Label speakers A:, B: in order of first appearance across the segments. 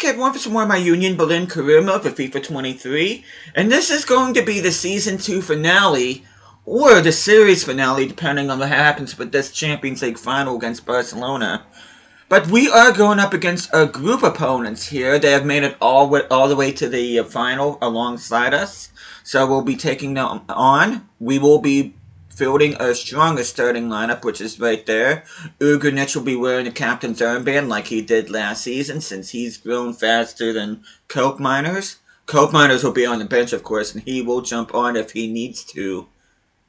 A: back everyone for some more of my Union Berlin career mode for FIFA 23, and this is going to be the Season 2 finale, or the series finale, depending on what happens with this Champions League final against Barcelona. But we are going up against a group opponents here. They have made it all the way to the final alongside us, so we'll be taking them on. We will be fielding our strongest starting lineup, which is right there. Ugrinic will be wearing the captain's armband like he did last season, since he's grown faster than Coke Miners. Coke Miners will be on the bench, of course, and he will jump on if he needs to.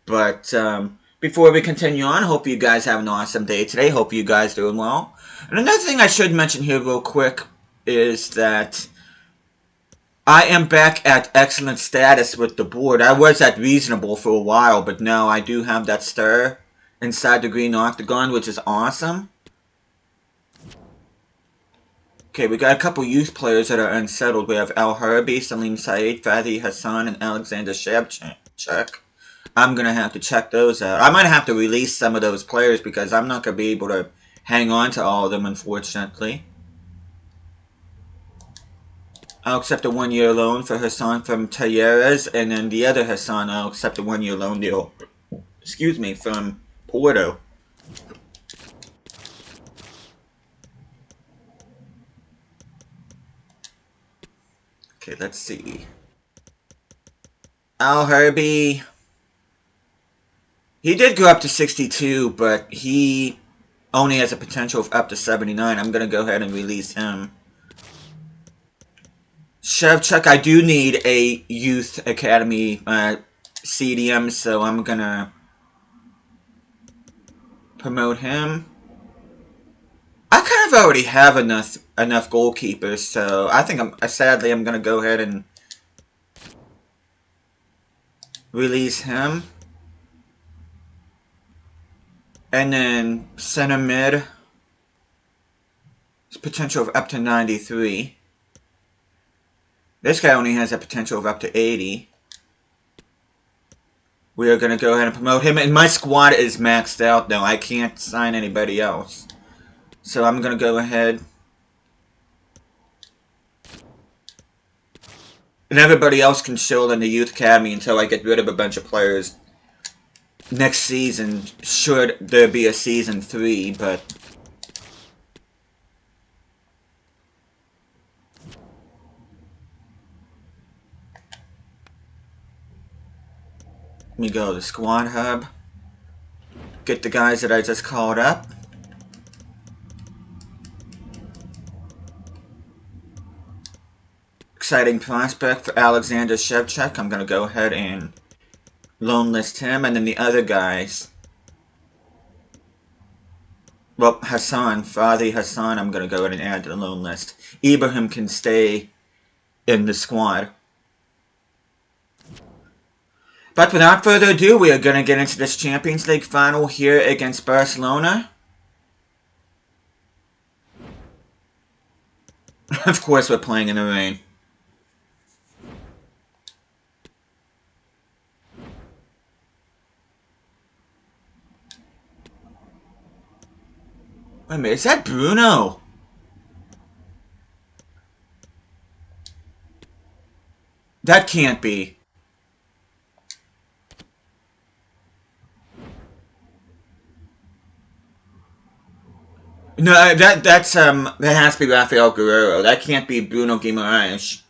A: But before we continue on, hope you guys have an awesome day today. Hope you guys are doing well. And another thing I should mention here real quick is that I am back at excellent status with the board. I was at reasonable for a while, but now I do have that star inside the green octagon, which is awesome. Okay, we got a couple youth players that are unsettled. We have Al Harbi, Salim Said, Fadi Hassan, and Alexander Shevchuk. I'm going to have to check those out. I might have to release some of those players because I'm not going to be able to hang on to all of them, unfortunately. I'll accept a 1-year loan for Hassan from Talleres, and then the other Hassan, I'll accept a 1-year loan deal, from Porto. Okay, let's see. Al Harbi, he did go up to 62, but he only has a potential of up to 79. I'm going to go ahead and release him. Shevchuk, I do need a youth academy CDM, so I'm going to promote him. I kind of already have enough goalkeepers, so I think sadly I'm going to go ahead and release him. And then center mid, potential of up to 93. This guy only has a potential of up to 80. We are going to go ahead and promote him. And my squad is maxed out, though. I can't sign anybody else. So I'm going to go ahead. And everybody else can chill in the Youth Academy until I get rid of a bunch of players. Next season, should there be a Season 3, but let me go to the squad hub. Get the guys that I just called up. Exciting prospect for Alexander Shevchuk. I'm going to go ahead and loan list him. And then the other guys. Well, Fadi Hassan, I'm going to go ahead and add to the loan list. Ibrahim can stay in the squad. But without further ado, we are going to get into this Champions League final here against Barcelona. Of course, we're playing in the rain. Wait a minute, is that Bruno? That can't be. No, that has to be Rafael Guerrero. That can't be Bruno Guimaraes.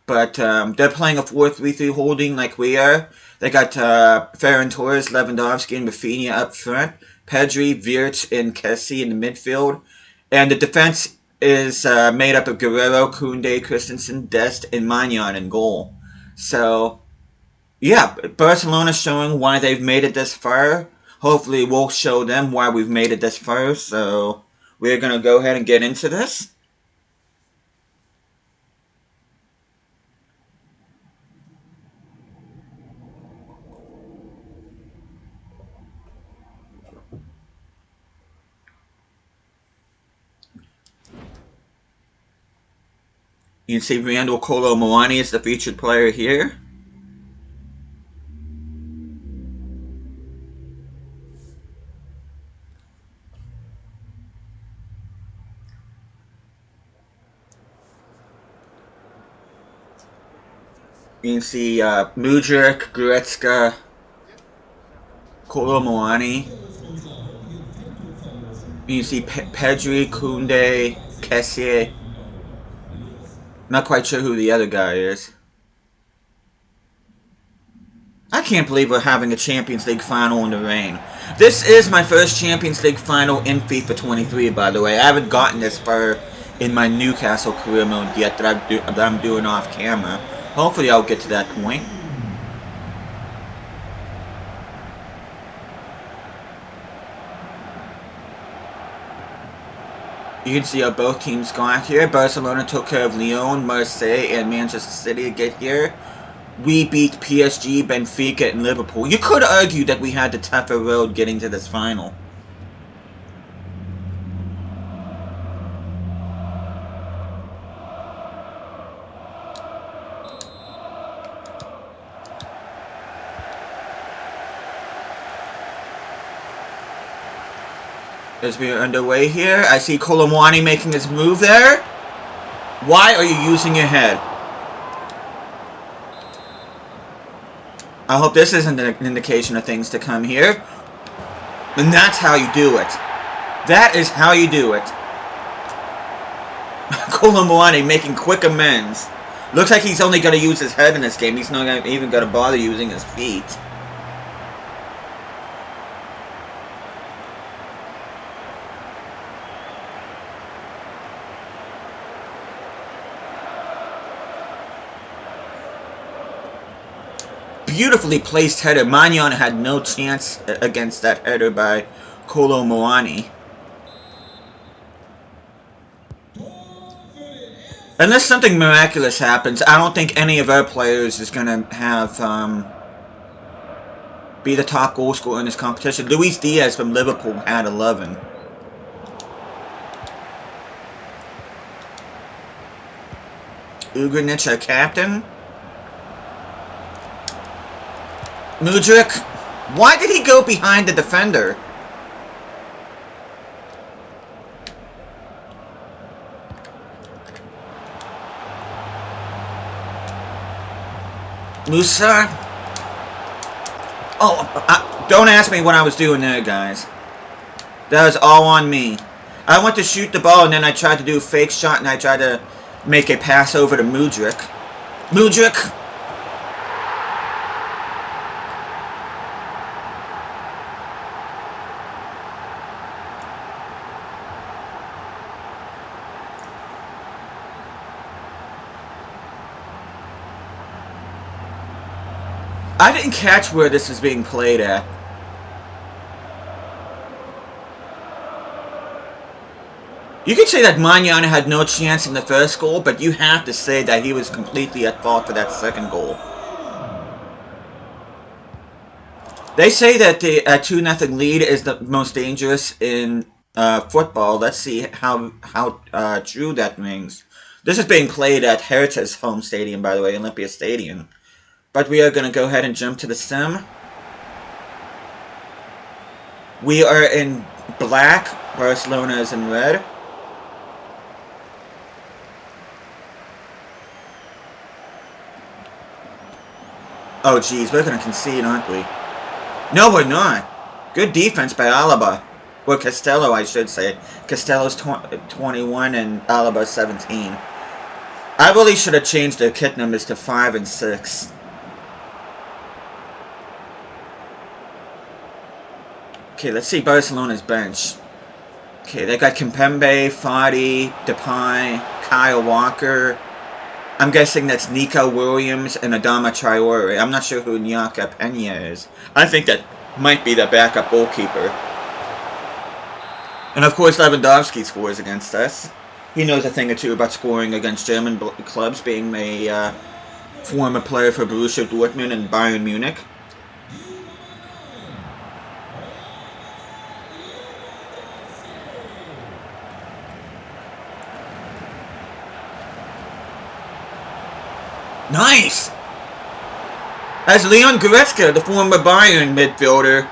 A: But they're playing a 4-3-3 holding like we are. They got Ferran Torres, Lewandowski, and Rafinha up front. Pedri, Wirtz, and Kessie in the midfield. And the defense is made up of Guerrero, Koundé, Christensen, Dest, and Maignan in goal. So, yeah, Barcelona's showing why they've made it this far. Hopefully we'll show them why we've made it this far. So, we're going to go ahead and get into this. You can see Randall Kolo Muani is the featured player here. You can see Mudryk, Goretzka, Kolomouani. You can see Pedri, Koundé, Kessié. Not quite sure who the other guy is. I can't believe we're having a Champions League final in the rain. This is my first Champions League final in FIFA 23, by the way. I haven't gotten this far in my Newcastle career mode yet that I'm doing off camera. Hopefully I'll get to that point. You can see how both teams got here. Barcelona took care of Lyon, Marseille, and Manchester City to get here. We beat PSG, Benfica, and Liverpool. You could argue that we had the tougher road getting to this final. As we are underway here, I see Kolomouani making his move there. Why are you using your head? I hope this isn't an indication of things to come here. And that's how you do it. That is how you do it. Kolomouani making quick amends. Looks like he's only going to use his head in this game. He's not even going to bother using his feet. Beautifully placed header. Magnan had no chance against that header by Kolomouani. Unless something miraculous happens, I don't think any of our players is going to have be the top goal scorer in this competition. Luis Diaz from Liverpool had 11. Ugrinic, our captain. Mudryk, why did he go behind the defender? Musa. Oh, don't ask me what I was doing there, guys. That was all on me. I went to shoot the ball and then I tried to do a fake shot and I tried to make a pass over to Mudryk. Mudryk. I didn't catch where this was being played at. You could say that Magnan had no chance in the first goal, but you have to say that he was completely at fault for that second goal. They say that the 2-0 lead is the most dangerous in football. Let's see how true that rings. This is being played at Hertha's home stadium, by the way, Olympia Stadium. But we are going to go ahead and jump to the sim. We are in black. Barcelona is in red. Oh, geez. We're going to concede, aren't we? No, we're not. Good defense by Alaba. Or Castello, I should say. Castello's 21 and Alaba 17. I really should have changed their kit numbers to 5 and 6. Okay, let's see Barcelona's bench. Okay, they got Kimpembe, Fati, Depay, Kyle Walker. I'm guessing that's Nico Williams and Adama Traore. I'm not sure who Nyaka Peña is. I think that might be the backup goalkeeper. And of course Lewandowski scores against us. He knows a thing or two about scoring against German clubs, being a former player for Borussia Dortmund and Bayern Munich. Nice! As Leon Goretzka, the former Bayern midfielder,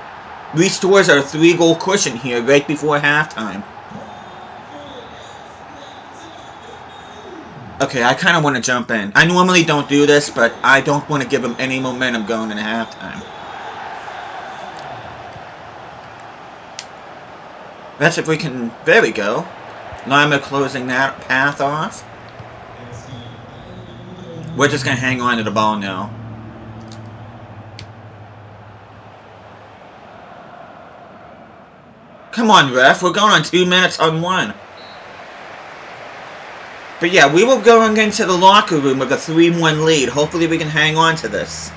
A: restores our 3-goal cushion here right before halftime. Okay, I kind of want to jump in. I normally don't do this, but I don't want to give them any momentum going into halftime. That's if we can... There we go. Lima closing that path off. We're just going to hang on to the ball now. Come on, ref. We're going on 2 minutes on 1. But yeah, we will go into the locker room with a 3-1 lead. Hopefully we can hang on to this.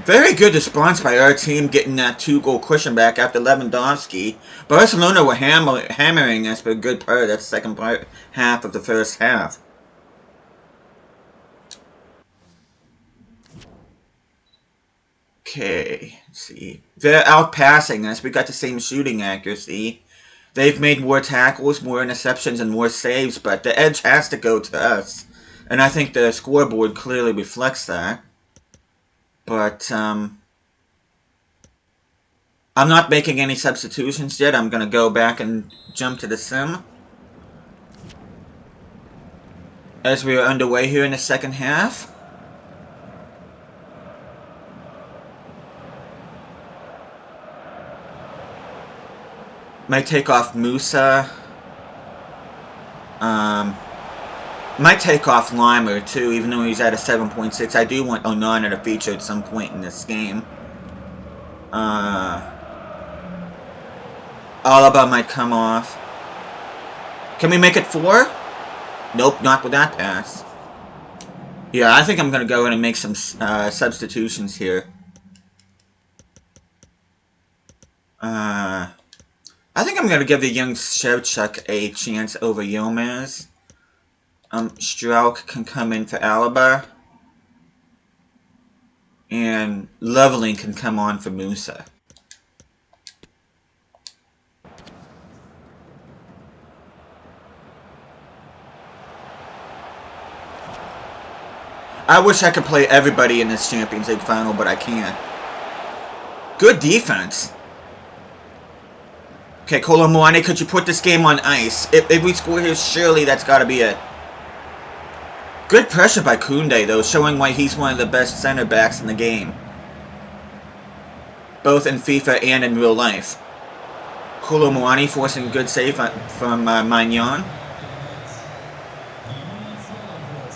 A: Very good response by our team getting that 2-goal cushion back after Lewandowski. Barcelona were hammering us for a good part of that second half of the first half. Okay, let's see. They're outpassing us. We got the same shooting accuracy. They've made more tackles, more interceptions, and more saves, but the edge has to go to us. And I think the scoreboard clearly reflects that. But, I'm not making any substitutions yet. I'm going to go back and jump to the sim. As we are underway here in the second half. Might take off Musa. Might take off Limer too, even though he's at a 7.6. I do want Onana to feature at some point in this game. Alaba might come off. Can we make it 4? Nope, not with that pass. Yeah, I think I'm going to go in and make some substitutions here. I think I'm going to give the young Shevchuk a chance over Yilmaz. Strauch can come in for Alaba. And Leveling can come on for Musa. I wish I could play everybody in this Champions League final, but I can't. Good defense. Okay, Kolo Muani, could you put this game on ice? If we score here, surely that's got to be it. Good pressure by Koundé, though, showing why he's one of the best center backs in the game. Both in FIFA and in real life. Kolo Muani forcing a good save from Magnan.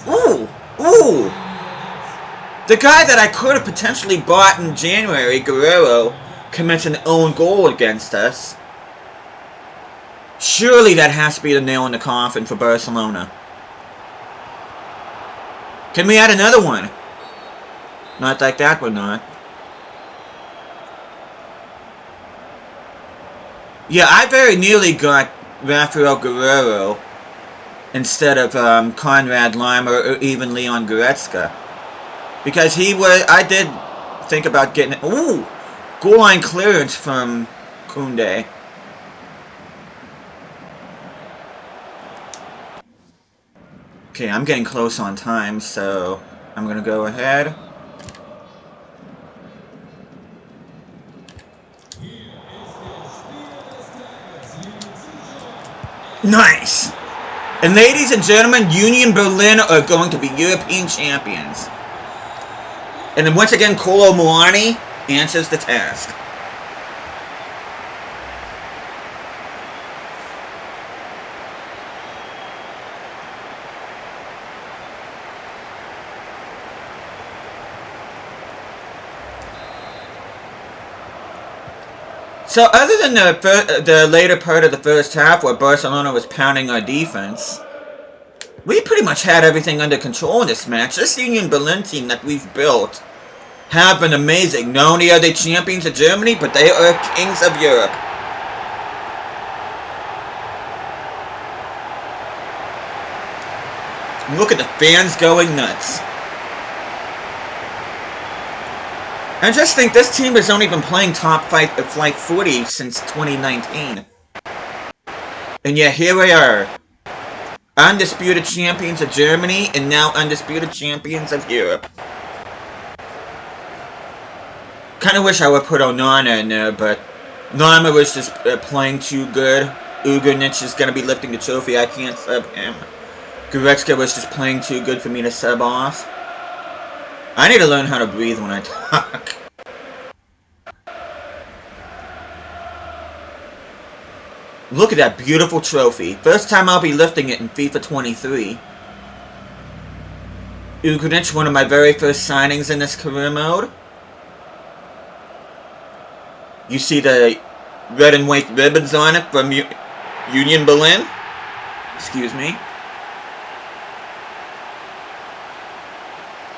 A: Ooh! Ooh! The guy that I could have potentially bought in January, Guerrero, commits an own goal against us. Surely that has to be the nail in the coffin for Barcelona. Can we add another one? Not like that, we're not. Yeah, I very nearly got Rafael Guerrero instead of Conrad Lima or even Leon Goretzka. Because I did think about getting it. Ooh! Goal line clearance from Koundé. Okay, I'm getting close on time, so I'm going to go ahead. Nice! And ladies and gentlemen, Union Berlin are going to be European champions. And then once again, Kolo Muani answers the task. So other than the later part of the first half where Barcelona was pounding our defense, we pretty much had everything under control in this match. This Union Berlin team that we've built have been amazing. Not only are they champions of Germany, but they are kings of Europe. Look at the fans going nuts. And just think, this team has only been playing top flight footy since 2019. And yet here we are. Undisputed champions of Germany, and now undisputed champions of Europe. Kind of wish I would put Onana in there, but Lima was just playing too good. Ugrinic is going to be lifting the trophy. I can't sub him. Goretzka was just playing too good for me to sub off. I need to learn how to breathe when I talk. Look at that beautiful trophy. First time I'll be lifting it in FIFA 23. Ugrinic, one of my very first signings in this career mode. You see the red and white ribbons on it from Union Berlin. Excuse me.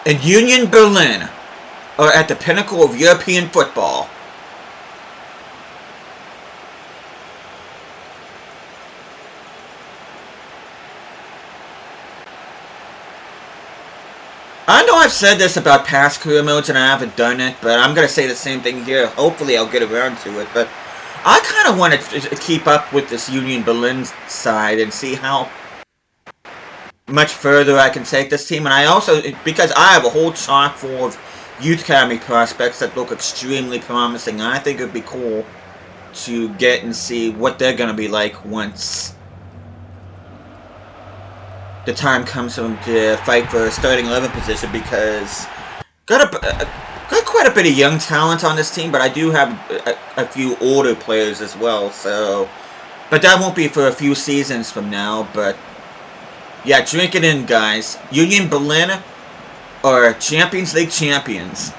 A: And Union Berlin are at the pinnacle of European football. I know I've said this about past career modes and I haven't done it, but I'm going to say the same thing here. Hopefully I'll get around to it, but I kind of want to keep up with this Union Berlin side and see how much further I can take this team. And I also, because I have a whole chock full of youth academy prospects that look extremely promising, I think it would be cool to get and see what they're going to be like once the time comes for them to fight for a starting 11 position, because got quite a bit of young talent on this team, but I do have a few older players as well, so, but that won't be for a few seasons from now. But yeah, drink it in, guys. Union Berlin are Champions League champions.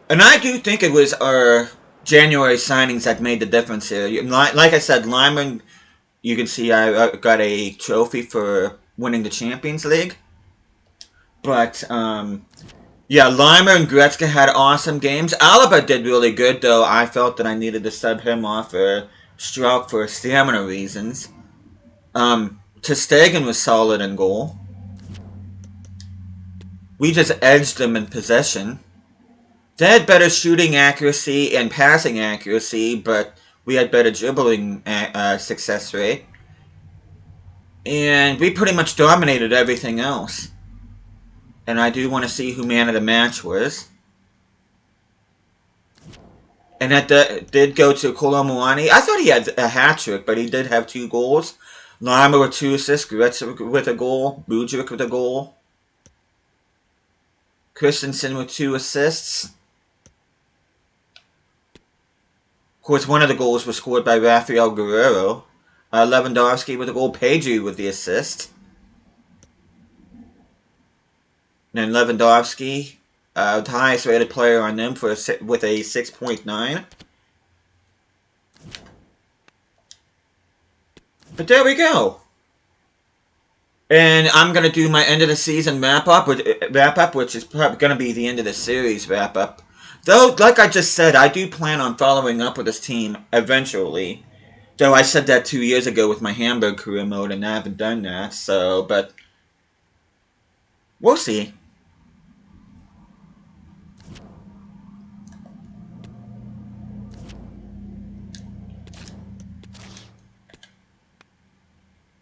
A: And I do think it was our January signings that made the difference here. Like I said, Lyman, you can see I got a trophy for winning the Champions League. But, yeah, Lima and Goretzka had awesome games. Alaba did really good, though I felt that I needed to sub him off for Strauch for stamina reasons. Ter Stegen was solid in goal. We just edged them in possession. They had better shooting accuracy and passing accuracy, but we had better dribbling success rate. And we pretty much dominated everything else. And I do want to see who man of the match was. And that did go to Kolomuani. I thought he had a hat-trick, but he did have 2 goals. Lima with 2 assists, Goretzka with a goal, Budrick with a goal. Christensen with 2 assists. Of course, one of the goals was scored by Rafael Guerrero. Lewandowski with a goal, Pedri with the assist. And then Lewandowski, the highest rated player on them with a 6.9. But there we go. And I'm going to do my end of the season wrap-up, which is probably going to be the end of the series wrap-up. Though, like I just said, I do plan on following up with this team eventually. Though I said that 2 years ago with my Hamburg career mode, and I haven't done that, so, but we'll see.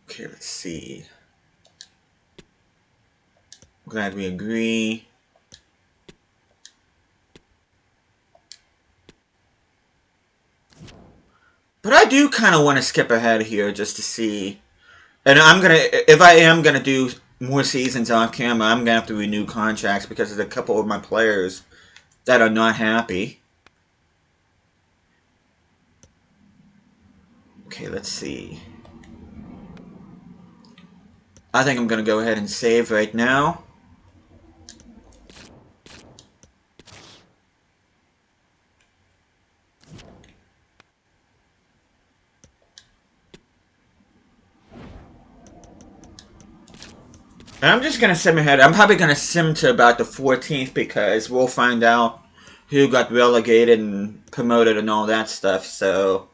A: Okay, let's see. Glad we agree. But I do kind of want to skip ahead here just to see. And if I am going to do more seasons off camera, I'm going to have to renew contracts because there's a couple of my players that are not happy. Okay, let's see. I think I'm going to go ahead and save right now. And I'm just going to sim ahead. I'm probably going to sim to about the 14th because we'll find out who got relegated and promoted and all that stuff, so.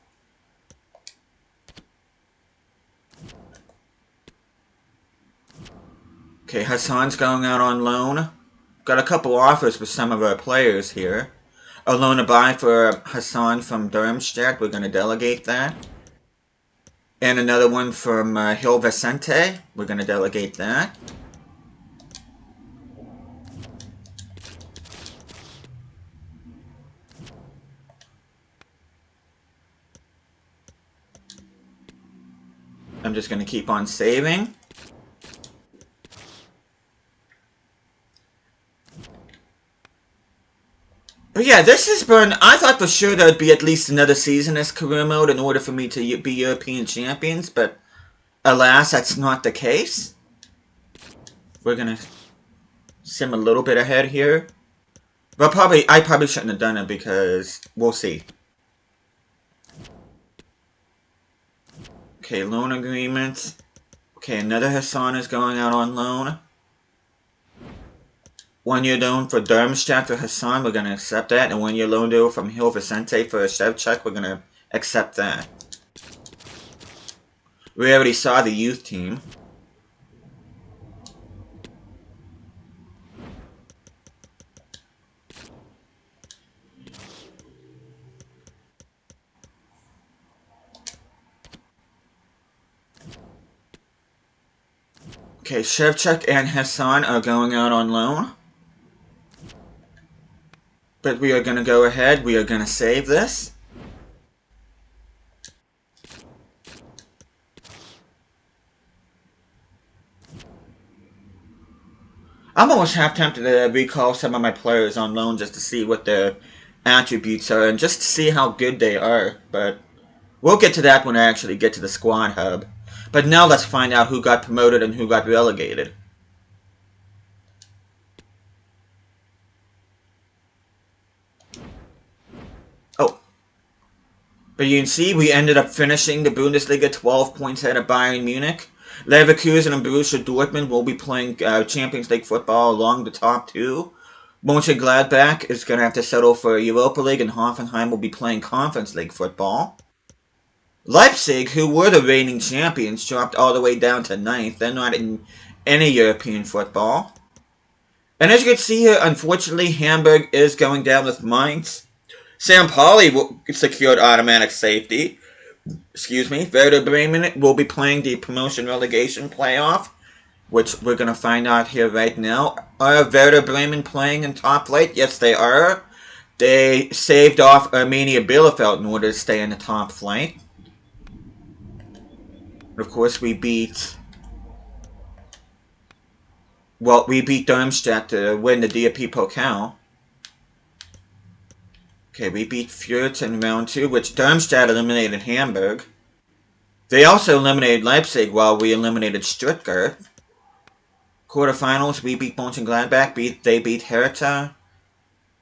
A: Okay, Hassan's going out on loan. Got a couple offers for some of our players here. A loan to buy for Hassan from Darmstadt. We're going to delegate that. And another one from Gil Vicente. We're going to delegate that. I'm just going to keep on saving. But yeah, this has been... I thought for sure there would be at least another season as career mode in order for me to be European champions, but alas, that's not the case. We're going to sim a little bit ahead here. But I probably shouldn't have done it because we'll see. Okay, loan agreements. Okay, another Hassan is going out on loan. 1 year loan for Darmstadt for Hassan, we're going to accept that. And 1 year loan deal from Gil Vicente for Shevchuk, we're going to accept that. We already saw the youth team. Okay, Shevchuk and Hassan are going out on loan. But we are going to go ahead. We are going to save this. I'm almost half tempted to recall some of my players on loan just to see what their attributes are and just to see how good they are. But we'll get to that when I actually get to the squad hub. But now let's find out who got promoted and who got relegated. Oh. But you can see we ended up finishing the Bundesliga 12 points ahead of Bayern Munich. Leverkusen and Borussia Dortmund will be playing Champions League football along the top two. Mönchengladbach is going to have to settle for Europa League, and Hoffenheim will be playing Conference League football. Leipzig, who were the reigning champions, dropped all the way down to 9th. They're not in any European football. And as you can see here, unfortunately, Hamburg is going down with Mainz. St. Pauli secured automatic safety. Excuse me. Werder Bremen will be playing the promotion-relegation playoff, which we're going to find out here right now. Are Werder Bremen playing in top flight? Yes, they are. They saved off Arminia Bielefeld in order to stay in the top flight. Of course, we beat... Well, we beat Darmstadt to win the DFB Pokal. Okay, we beat Fürth in round 2, which Darmstadt eliminated Hamburg. They also eliminated Leipzig while we eliminated Stuttgart. Quarterfinals, we beat Mönchengladbach, they beat Hertha.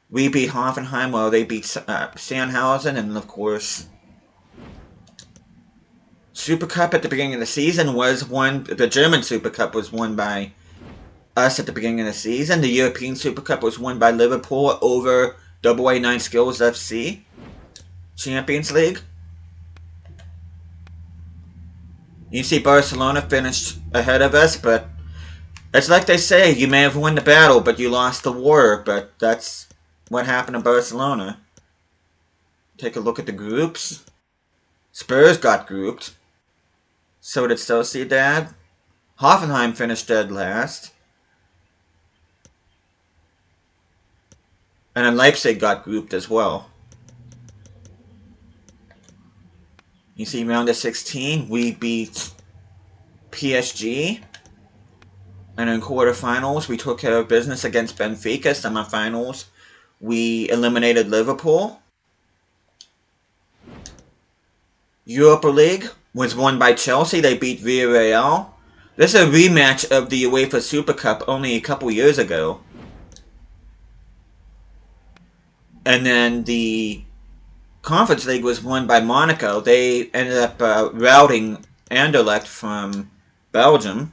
A: We beat Hoffenheim while they beat Sandhausen, and of course... Super Cup at the beginning of the season was won... The German Super Cup was won by us at the beginning of the season. The European Super Cup was won by Liverpool over AA9 Skills FC. Champions League. You see Barcelona finished ahead of us, but it's like they say, you may have won the battle, but you lost the war. But that's what happened to Barcelona. Take a look at the groups. Spurs got grouped. So did Sociedad. Hoffenheim finished dead last. And then Leipzig got grouped as well. You see round of 16, we beat PSG. And in quarterfinals, we took care of business against Benfica. Semifinals, we eliminated Liverpool. Europa League was won by Chelsea. They beat Villarreal. This is a rematch of the UEFA Super Cup only a couple years ago. And then the Conference League was won by Monaco. They ended up routing Anderlecht from Belgium.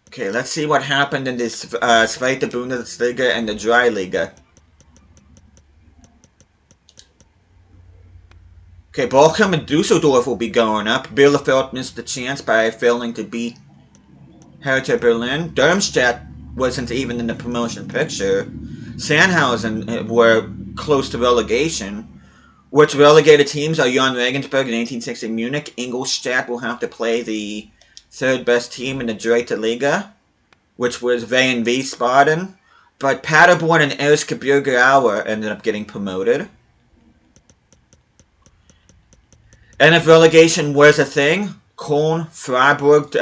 A: Okay, let's see what happened in this Zweite Bundesliga and the Dry Liga. Okay, Bochum and Dusseldorf will be going up. Bielefeld missed the chance by failing to beat Hertha Berlin. Darmstadt wasn't even in the promotion picture. Sandhausen were close to relegation. Which relegated teams are Jan Regensburg in 1860 Munich. Ingolstadt will have to play the third best team in the Dritte Liga, which was VV Wiesbaden. But Paderborn and Erzgebirge Aue ended up getting promoted. And if relegation was a thing, Köln, Freiburg, 2,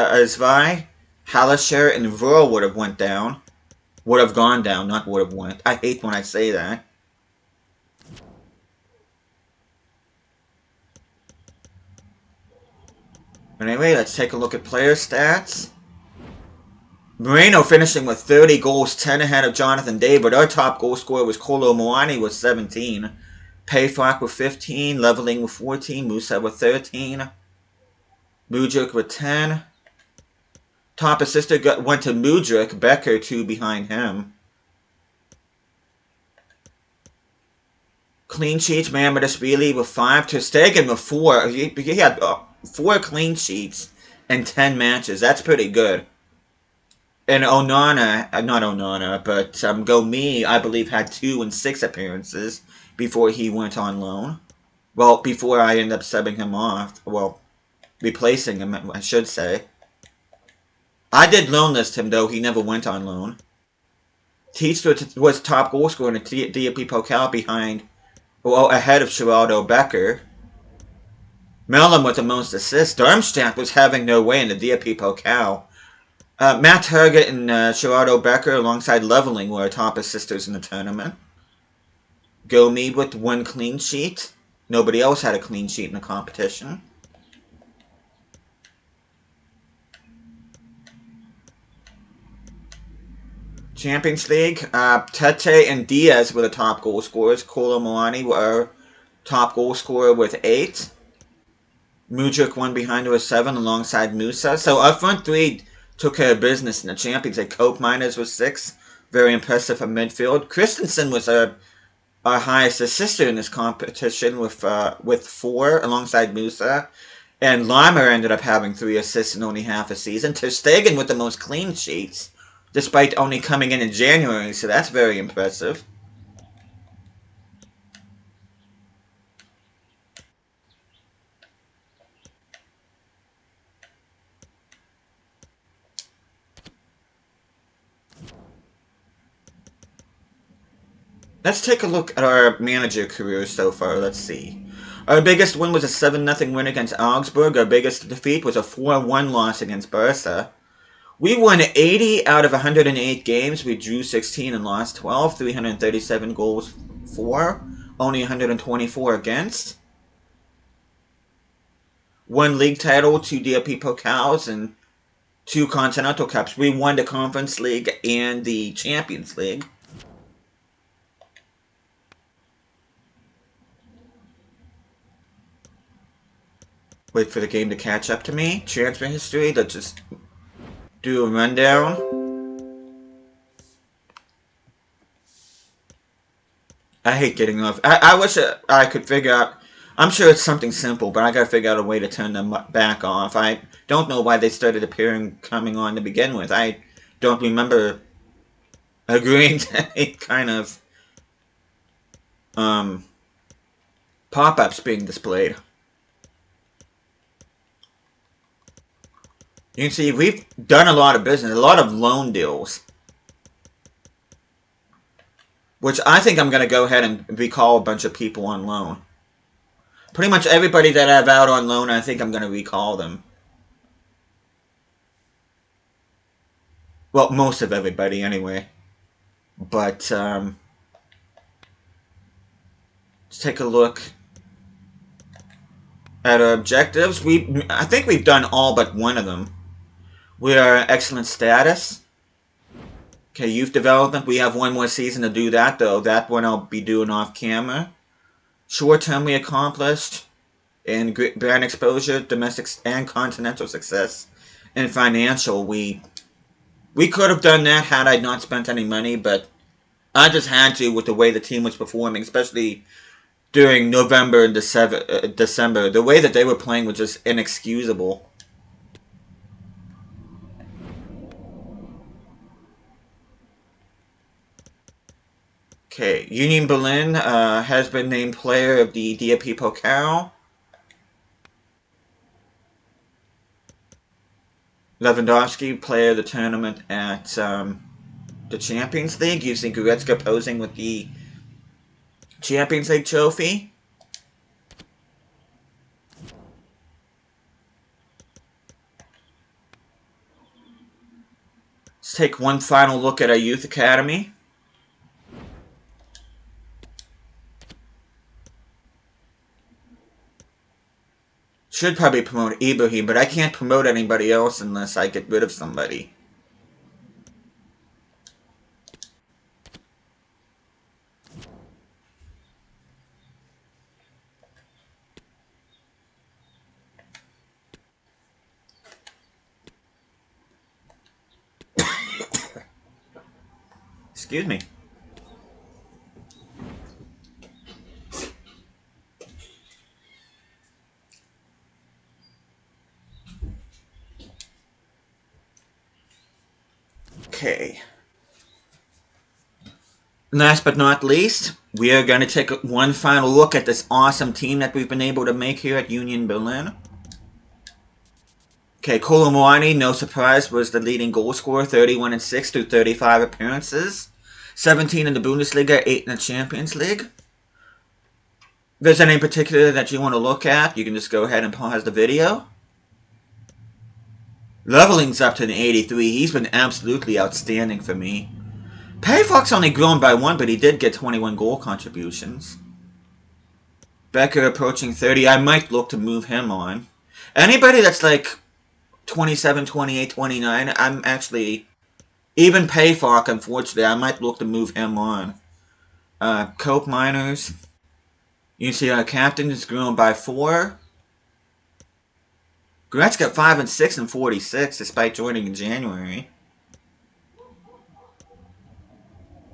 A: Hallescher, and Ruhr would have went down. Would have gone down, not would have went. I hate when I say that. Anyway, let's take a look at player stats. Moreno finishing with 30 goals, 10 ahead of Jonathan David. Our top goal scorer was Kolo Muani with 17. Payfak with 15, Leveling with 14, Musa with 13, Mudryk with 10. Top assister went to Mudryk, Becker 2 behind him. Clean sheets, Mamadashvili with 5, Ter Stegen with 4. He had 4 clean sheets in 10 matches. That's pretty good. And Onana, not Onana, but Gomi, I believe, had 2 and 6 appearances before he went on loan. Well, before I ended up subbing him off. Well, replacing him, I should say. I did loan list him, though. He never went on loan. Tietz was top goal scorer in the DFB Pokal ahead of Geraldo Becker. Mellon with the most assists. Darmstadt was having no way in the DFB Pokal. Matt Herget and Geraldo Becker alongside Leveling were top assisters in the tournament. Gomi with 1 clean sheet. Nobody else had a clean sheet in the competition. Champions League, Tete and Diaz were the top goal scorers. Kolo Muani were top goal scorer with 8. Mudryk 1 behind with 7 alongside Musa. So our front 3 took care of business in the Champions League. Cope Miners was 6. Very impressive from midfield. Christensen was our highest assister in this competition with 4 alongside Musa. And Limer ended up having 3 assists in only half a season. Ter Stegen with the most clean sheets, despite only coming in January, so that's very impressive. Let's take a look at our manager careers so far. Let's see. Our biggest win was a 7-0 win against Augsburg. Our biggest defeat was a 4-1 loss against Barca. We won 80 out of 108 games. We drew 16 and lost 12. 337 goals for. Only 124 against. 1 league title, 2 DFB Pokals, and 2 Continental Cups. We won the Conference League and the Champions League. Wait for the game to catch up to me. Transfer history. Let's just do a rundown. I hate getting off. I wish I could figure out. I'm sure it's something simple, but I gotta figure out a way to turn them back off. I don't know why they started coming on to begin with. I don't remember agreeing to any kind of pop-ups being displayed. You can see we've done a lot of business, a lot of loan deals. Which I think I'm going to go ahead and recall a bunch of people on loan. Pretty much everybody that I have out on loan, I think I'm going to recall them. Well, most of everybody anyway. But, let's take a look at our objectives. I think we've done all but one of them. We are excellent status. Okay, youth development. We have 1 more season to do that, though. That one I'll be doing off camera. Short term we accomplished. And brand exposure, domestic and continental success. And financial, we could have done that had I not spent any money, but I just had to with the way the team was performing, especially during November and December. The way that they were playing was just inexcusable. Okay, Union Berlin has been named player of the DFB Pokal. Lewandowski, player of the tournament at the Champions League, using Goretzka posing with the Champions League trophy. Let's take one final look at our youth academy. Should probably promote Ibrahim, but I can't promote anybody else unless I get rid of somebody. Excuse me. Okay. Last but not least, we are going to take one final look at this awesome team that we've been able to make here at Union Berlin. Okay, Colomwani, no surprise, was the leading goal scorer, 31-6 through 35 appearances. 17 in the Bundesliga, 8 in the Champions League. If there's any in particular that you want to look at, you can just go ahead and pause the video. Leveling's up to an 83. He's been absolutely outstanding for me. Payfox only grown by 1, but he did get 21 goal contributions. Becker approaching 30. I might look to move him on. Anybody that's like 27, 28, 29, I'm actually... Even Payfox, unfortunately, I might look to move him on. Cope Miners. You can see our captain is grown by 4. Gretz got 5 and 6 and 46 despite joining in January.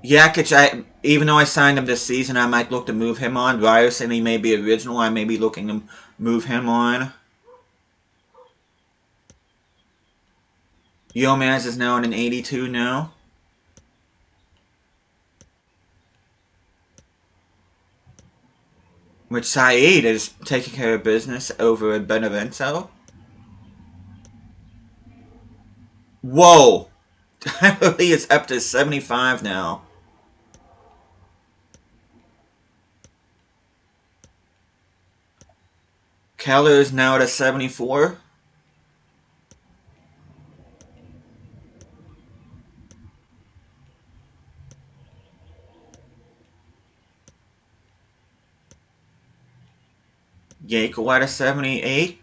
A: Jakic, even though I signed him this season, I might look to move him on. Ryerson, he may be original. I may be looking to move him on. Yomaz is now at an 82 now. Which Saeed is taking care of business over at Benevento. Whoa! Tyler Lee is up to 75 now. Keller is now at a 74. Yako at a 78.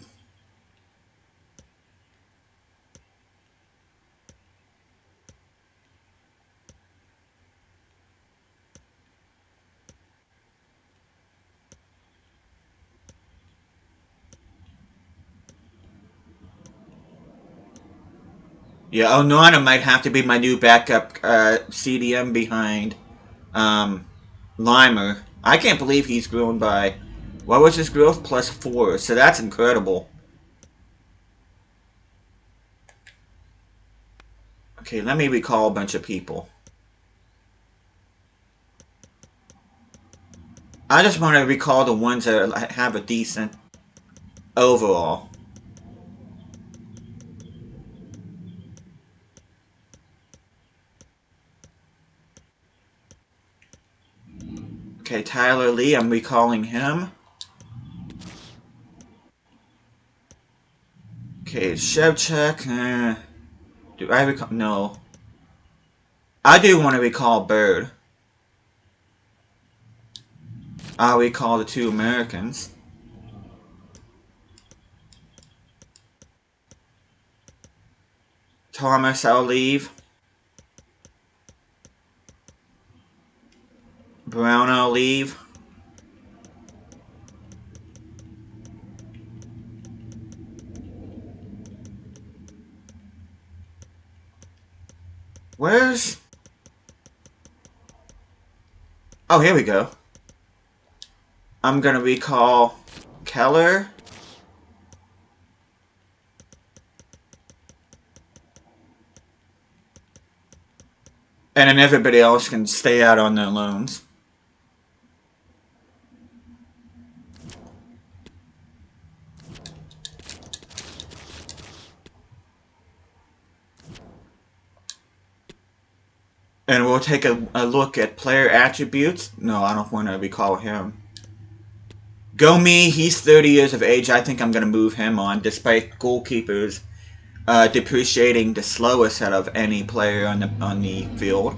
A: Yeah, Onana might have to be my new backup CDM behind Limer. I can't believe he's grown by... What was his growth? +4. So that's incredible. Okay, let me recall a bunch of people. I just want to recall the ones that have a decent overall. Okay, Tyler Lee, I'm recalling him. Okay, Shevchuk, do I recall? No. I do want to recall Bird. I'll recall the 2 Americans. Thomas, I'll leave. Brown, I'll leave. Where's... Oh, here we go. I'm gonna recall Keller. And then everybody else can stay out on their loans. And we'll take a look at player attributes. No, I don't want to recall him. Go me, he's 30 years of age. I think I'm going to move him on, despite goalkeepers depreciating the slowest out of any player on the field.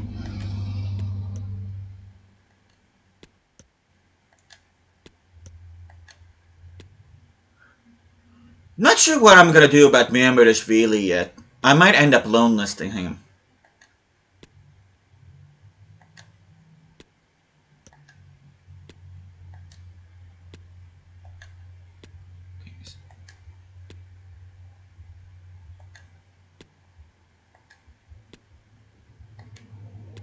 A: Not sure what I'm going to do about Mamardashvili yet. I might end up loan listing him.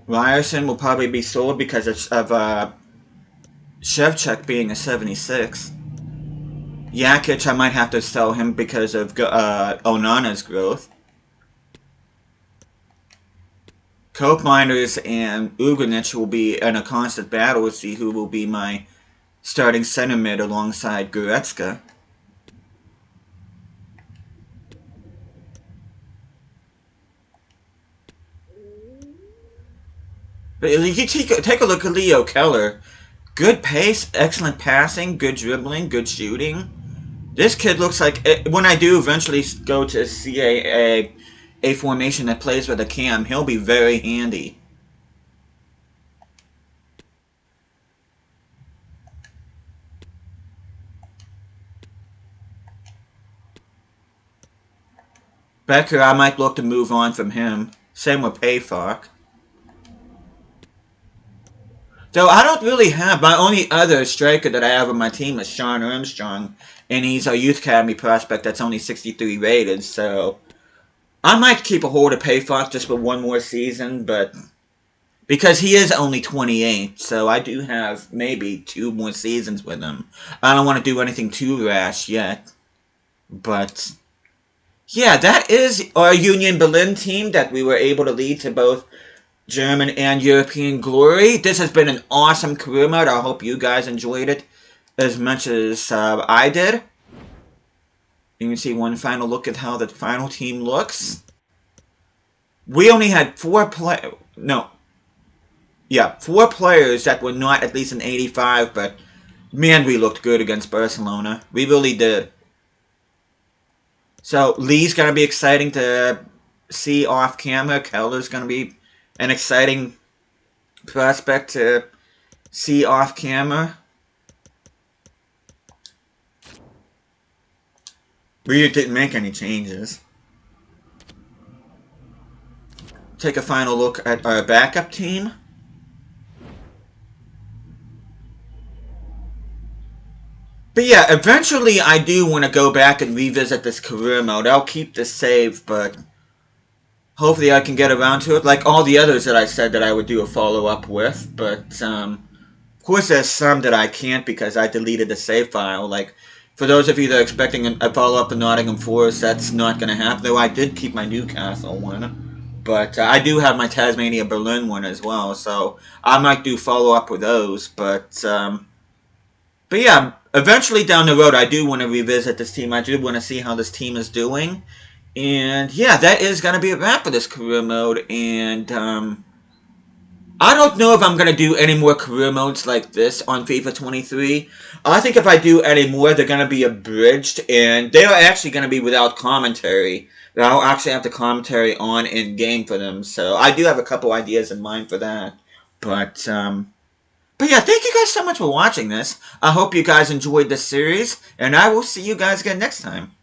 A: Ryerson will probably be sold because of Shevchuk being a 76. Jakic, I might have to sell him because of Onana's growth. Cope Miners and Ugrinic will be in a constant battle to see who will be my starting center mid alongside Goretzka. But you take a look at Leo Keller. Good pace, excellent passing, good dribbling, good shooting. This kid looks like, when I do eventually go to see a formation that plays with a cam, he'll be very handy. Becker, I might look to move on from him. Same with Payfark. Though I don't really have, my only other striker that I have on my team is Sean Armstrong, and he's a youth academy prospect that's only 63 rated, so I might keep a hold of Payfark just for one more season, but because he is only 28, so I do have maybe 2 more seasons with him. I don't want to do anything too rash yet, but yeah, that is our Union Berlin team that we were able to lead to both German and European glory. This has been an awesome career mode. I hope you guys enjoyed it as much as I did. You can see one final look at how the final team looks. We only had 4 players that were not at least an 85, but man, we looked good against Barcelona. We really did. So Lee's going to be exciting to see off camera. Keller's going to be an exciting prospect to see off camera. We didn't make any changes. Take a final look at our backup team. But yeah, eventually I do want to go back and revisit this career mode. I'll keep this saved, but hopefully I can get around to it, like all the others that I said that I would do a follow-up with, but of course there's some that I can't because I deleted the save file. Like, for those of you that are expecting a follow-up of Nottingham Forest, that's not going to happen, though I did keep my Newcastle one, but I do have my Tasmania Berlin one as well, so I might do follow-up with those, but yeah, eventually down the road I do want to revisit this team. I do want to see how this team is doing. And yeah, that is going to be a wrap for this career mode, and I don't know if I'm going to do any more career modes like this on FIFA 23. I think if I do any more, they're going to be abridged, and they are actually going to be without commentary. I'll actually have the commentary on in-game for them, so I do have a couple ideas in mind for that. But yeah, thank you guys so much for watching this. I hope you guys enjoyed this series, and I will see you guys again next time.